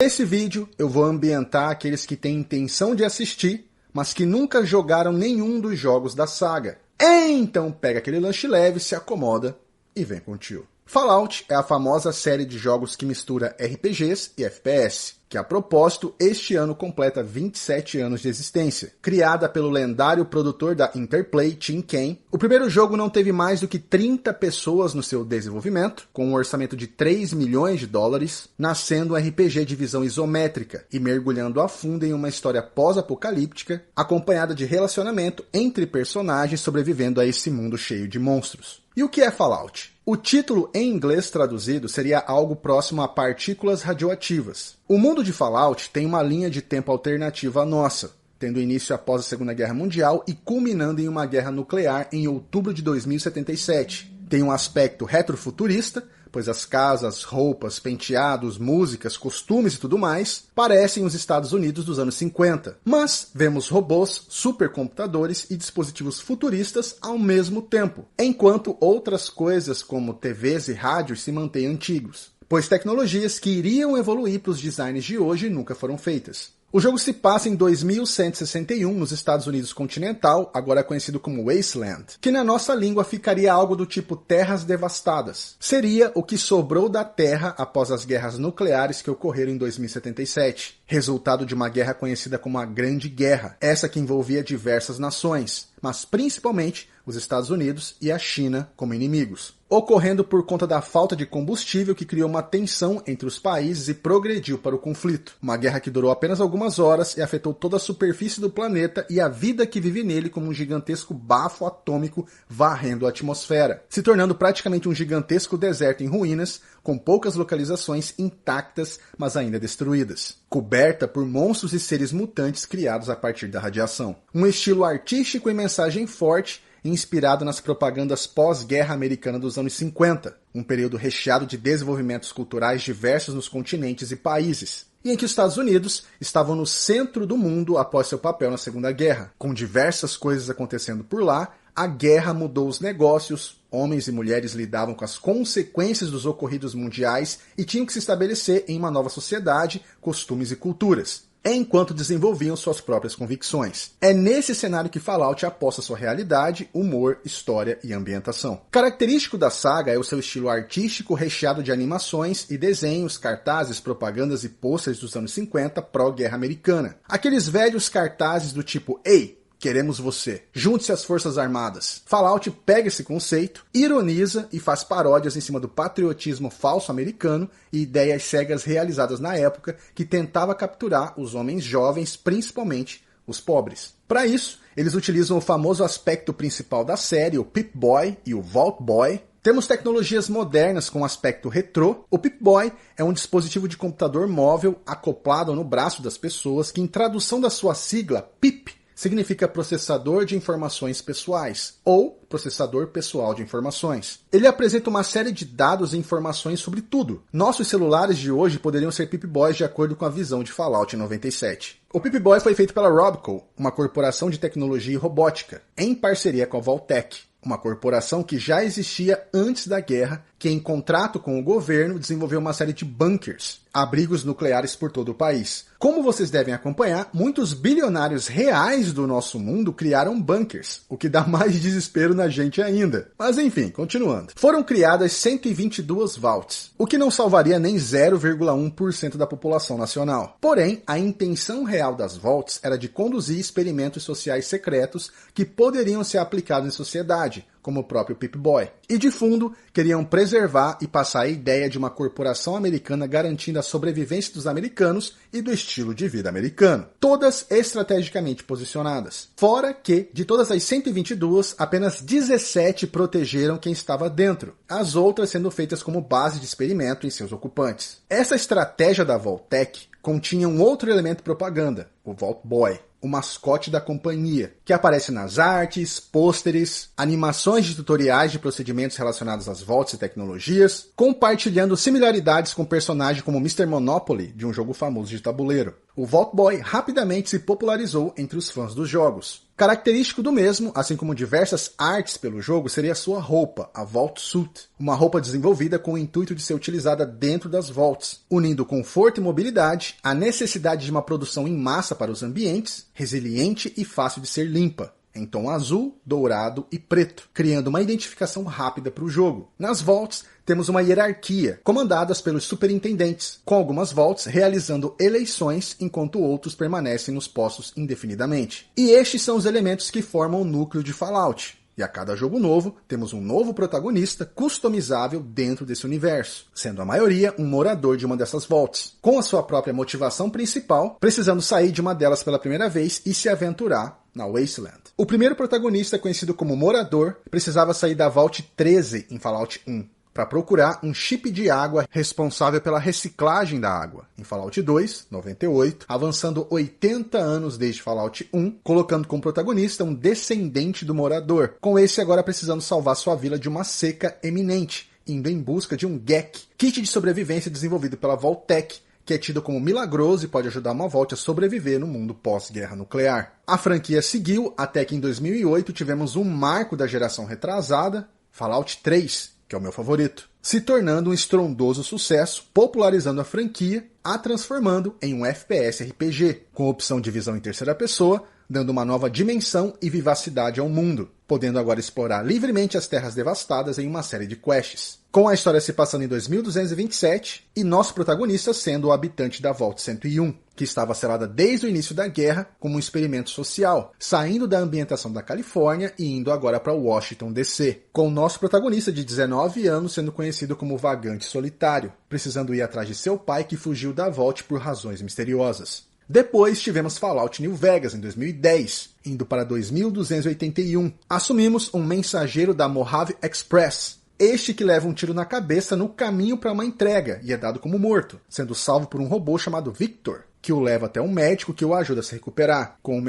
Nesse vídeo eu vou ambientar aqueles que têm intenção de assistir, mas que nunca jogaram nenhum dos jogos da saga. Então pega aquele lanche leve, se acomoda e vem com o tio. Fallout é a famosa série de jogos que mistura RPGs e FPS, que a propósito este ano completa 27 anos de existência. Criada pelo lendário produtor da Interplay, Tim Cain, o primeiro jogo não teve mais do que 30 pessoas no seu desenvolvimento, com um orçamento de 3 milhões de dólares, nascendo um RPG de visão isométrica e mergulhando a fundo em uma história pós-apocalíptica, acompanhada de relacionamento entre personagens sobrevivendo a esse mundo cheio de monstros. E o que é Fallout? O título em inglês traduzido seria algo próximo a partículas radioativas. O mundo de Fallout tem uma linha de tempo alternativa à nossa, tendo início após a Segunda Guerra Mundial e culminando em uma guerra nuclear em outubro de 2077. Tem um aspecto retrofuturista, pois as casas, roupas, penteados, músicas, costumes e tudo mais parecem os Estados Unidos dos anos 50. Mas vemos robôs, supercomputadores e dispositivos futuristas ao mesmo tempo, enquanto outras coisas como TVs e rádios se mantêm antigos, pois tecnologias que iriam evoluir para os designs de hoje nunca foram feitas. O jogo se passa em 2161 nos Estados Unidos continental, agora conhecido como Wasteland, que na nossa língua ficaria algo do tipo terras devastadas. Seria o que sobrou da Terra após as guerras nucleares que ocorreram em 2077, resultado de uma guerra conhecida como a Grande Guerra, essa que envolvia diversas nações, mas principalmente os Estados Unidos e a China como inimigos, ocorrendo por conta da falta de combustível que criou uma tensão entre os países e progrediu para o conflito. Uma guerra que durou apenas algumas horas e afetou toda a superfície do planeta e a vida que vive nele como um gigantesco bafo atômico varrendo a atmosfera, se tornando praticamente um gigantesco deserto em ruínas, com poucas localizações intactas, mas ainda destruídas, coberta por monstros e seres mutantes criados a partir da radiação. Um estilo artístico e mensagem forte, inspirado nas propagandas pós-guerra americana dos anos 50, um período recheado de desenvolvimentos culturais diversos nos continentes e países, e em que os Estados Unidos estavam no centro do mundo após seu papel na Segunda Guerra. Com diversas coisas acontecendo por lá, a guerra mudou os negócios, homens e mulheres lidavam com as consequências dos ocorridos mundiais e tinham que se estabelecer em uma nova sociedade, costumes e culturas, enquanto desenvolviam suas próprias convicções. É nesse cenário que Fallout aposta sua realidade, humor, história e ambientação. Característico da saga é o seu estilo artístico recheado de animações e desenhos, cartazes, propagandas e pôsteres dos anos 50 pró-guerra americana. Aqueles velhos cartazes do tipo "Ei, queremos você, junte-se às Forças Armadas". Fallout pega esse conceito, ironiza e faz paródias em cima do patriotismo falso americano e ideias cegas realizadas na época que tentava capturar os homens jovens, principalmente os pobres. Para isso, eles utilizam o famoso aspecto principal da série, o Pip-Boy e o Vault Boy. Temos tecnologias modernas com aspecto retrô. O Pip-Boy é um dispositivo de computador móvel acoplado no braço das pessoas que, em tradução da sua sigla, PIP, significa processador de informações pessoais, ou processador pessoal de informações. Ele apresenta uma série de dados e informações sobre tudo. Nossos celulares de hoje poderiam ser Pip-Boys de acordo com a visão de Fallout 97. O Pip-Boy foi feito pela Robco, uma corporação de tecnologia e robótica, em parceria com a Vault-Tec, uma corporação que já existia antes da guerra, que em contrato com o governo desenvolveu uma série de bunkers, abrigos nucleares por todo o país. Como vocês devem acompanhar, muitos bilionários reais do nosso mundo criaram bunkers, o que dá mais desespero na gente ainda. Mas enfim, continuando. Foram criadas 122 vaults, o que não salvaria nem 0,1% da população nacional. Porém, a intenção real das vaults era de conduzir experimentos sociais secretos que poderiam ser aplicados em sociedade, como o próprio Pip-Boy. E de fundo, queriam preservar e passar a ideia de uma corporação americana garantindo a sobrevivência dos americanos e do estilo de vida americano. Todas estrategicamente posicionadas. Fora que, de todas as 122, apenas 17 protegeram quem estava dentro, as outras sendo feitas como base de experimento em seus ocupantes. Essa estratégia da Vault-Tec continha um outro elemento propaganda, o Vault Boy, o mascote da companhia, que aparece nas artes, pôsteres, animações de tutoriais de procedimentos relacionados às vaults e tecnologias, compartilhando similaridades com personagens como Mr. Monopoly, de um jogo famoso de tabuleiro. o Vault Boy rapidamente se popularizou entre os fãs dos jogos. Característico do mesmo, assim como diversas artes pelo jogo, seria a sua roupa, a Vault Suit, uma roupa desenvolvida com o intuito de ser utilizada dentro das vaults, unindo conforto e mobilidade, a necessidade de uma produção em massa para os ambientes, resiliente e fácil de ser limpa, em tom azul, dourado e preto, criando uma identificação rápida para o jogo. Nas vaults, temos uma hierarquia, comandadas pelos superintendentes, com algumas vaults realizando eleições enquanto outros permanecem nos postos indefinidamente. E estes são os elementos que formam o núcleo de Fallout. E a cada jogo novo, temos um novo protagonista customizável dentro desse universo, sendo a maioria um morador de uma dessas vaults, com a sua própria motivação principal, precisando sair de uma delas pela primeira vez e se aventurar na Wasteland. O primeiro protagonista, conhecido como Morador, precisava sair da Vault 13 em Fallout 1, para procurar um chip de água responsável pela reciclagem da água. Em Fallout 2, 98, avançando 80 anos desde Fallout 1, colocando como protagonista um descendente do Morador, com esse agora precisando salvar sua vila de uma seca eminente, indo em busca de um GECK, kit de sobrevivência desenvolvido pela Vault-Tec, que é tido como milagroso e pode ajudar uma Vault a sobreviver no mundo pós-guerra nuclear. A franquia seguiu até que em 2008 tivemos um marco da geração retrasada, Fallout 3, que é o meu favorito, se tornando um estrondoso sucesso, popularizando a franquia, a transformando em um FPS RPG, com opção de visão em terceira pessoa, dando uma nova dimensão e vivacidade ao mundo, podendo agora explorar livremente as terras devastadas em uma série de quests. Com a história se passando em 2227 e nosso protagonista sendo o habitante da Vault 101, que estava selada desde o início da guerra como um experimento social, saindo da ambientação da Califórnia e indo agora para Washington DC, com o nosso protagonista de 19 anos sendo conhecido como vagante solitário, precisando ir atrás de seu pai que fugiu da Vault por razões misteriosas. Depois tivemos Fallout New Vegas em 2010, indo para 2281. Assumimos um mensageiro da Mojave Express, este que leva um tiro na cabeça no caminho para uma entrega e é dado como morto, sendo salvo por um robô chamado Victor, que o leva até um médico que o ajuda a se recuperar, com um